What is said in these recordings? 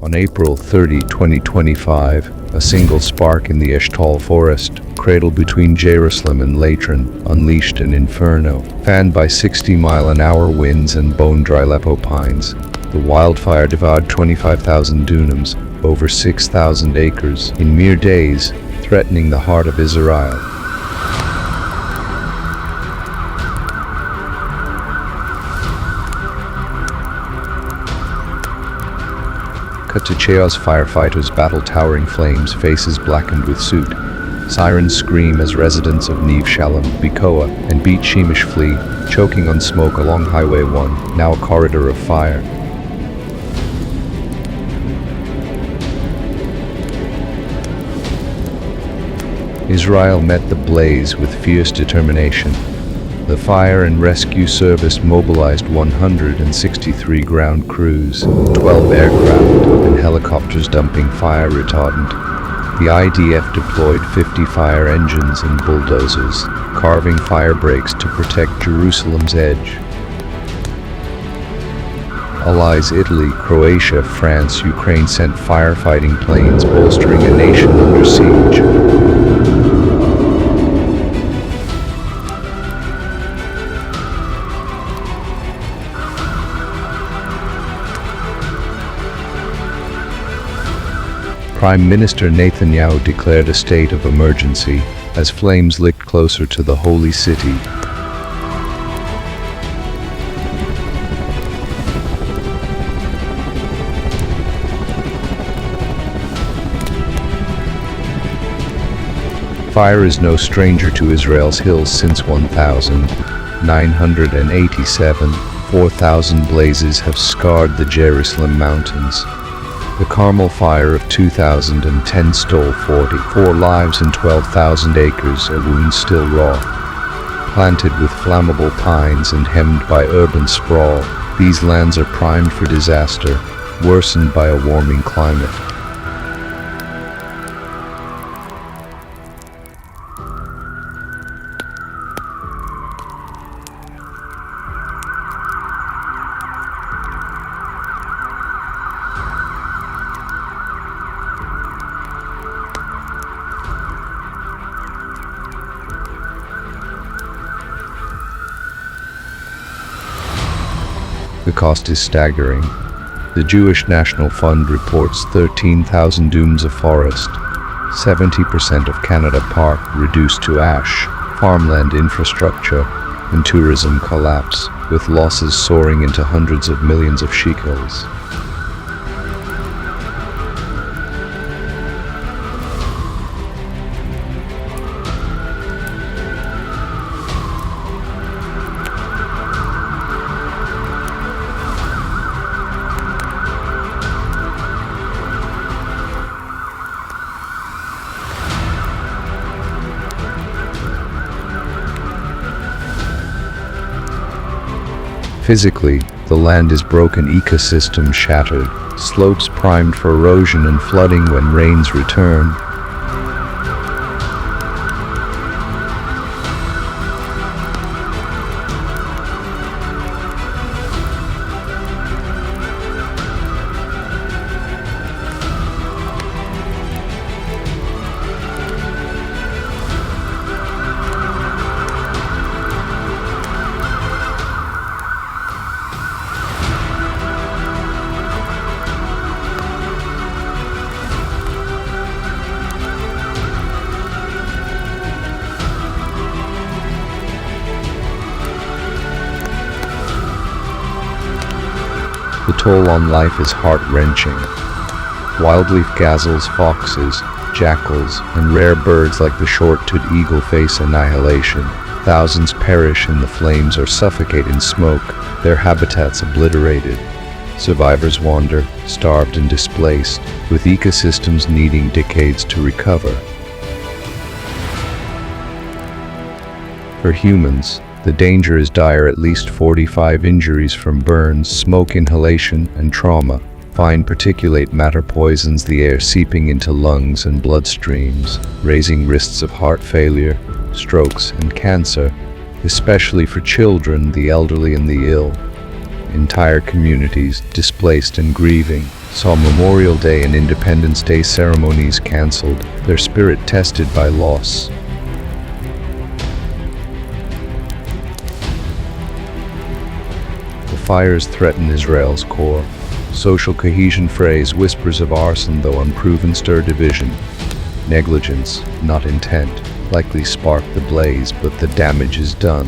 On April 30, 2025, a single spark in the Eshtal forest, cradled between Jerusalem and Latran, unleashed an inferno. Fanned by 60-mile-an-hour winds and bone-dry Aleppo pines, the wildfire devoured 25,000 dunams, over 6,000 acres, in mere days, threatening the heart of Israel. Cut to Cheos firefighters battle towering flames, faces blackened with soot. Sirens scream as residents of Neve Shalom, Bikoa, and Beit Shemesh flee, choking on smoke along Highway 1, now a corridor of fire. Israel met the blaze with fierce determination. The fire and rescue service mobilized 163 ground crews, 12 aircraft, and helicopters dumping fire retardant. The IDF deployed 50 fire engines and bulldozers, carving fire breaks to protect Jerusalem's edge. Allies Italy, Croatia, France, Ukraine sent firefighting planes, bolstering a nation under siege. Prime Minister Netanyahu declared a state of emergency as flames licked closer to the holy city. Fire is no stranger to Israel's hills since 1987. 4,000 blazes have scarred the Jerusalem mountains. The Carmel fire of 2010 stole 44 lives and 12,000 acres, a wound still raw. Planted with flammable pines and hemmed by urban sprawl, these lands are primed for disaster, worsened by a warming climate. The cost is staggering. The Jewish National Fund reports 13,000 dooms of forest, 70% of Canada Park reduced to ash, farmland infrastructure, and tourism collapse, with losses soaring into hundreds of millions of shekels. Physically, the land is broken, ecosystems shattered, slopes primed for erosion and flooding when rains return. The toll on life is heart-wrenching. Wildleaf gazelles, foxes, jackals, and rare birds like the short-toothed eagle face annihilation. Thousands perish in the flames or suffocate in smoke, their habitats obliterated. Survivors wander, starved and displaced, with ecosystems needing decades to recover. For humans, the danger is dire. At least 45 injuries from burns, smoke inhalation, and trauma. Fine particulate matter poisons the air, seeping into lungs and bloodstreams, raising risks of heart failure, strokes, and cancer, especially for children, the elderly, and the ill. Entire communities displaced and grieving, saw Memorial Day and Independence Day ceremonies cancelled, their spirit tested by loss. The fires threaten Israel's core. Social cohesion phrase whispers of arson though unproven stir division. Negligence, not intent, likely sparked the blaze, but the damage is done.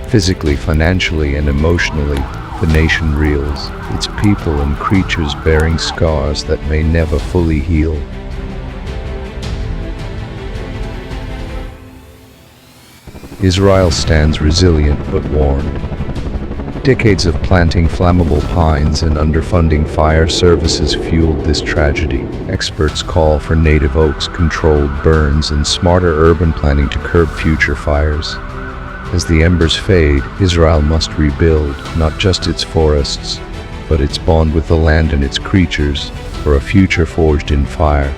Physically, financially, and emotionally, the nation reels, its people and creatures bearing scars that may never fully heal. Israel stands resilient but warned. Decades of planting flammable pines and underfunding fire services fueled this tragedy. Experts call for native oaks, controlled burns, and smarter urban planning to curb future fires. As the embers fade, Israel must rebuild not just its forests, but its bond with the land and its creatures, for a future forged in fire.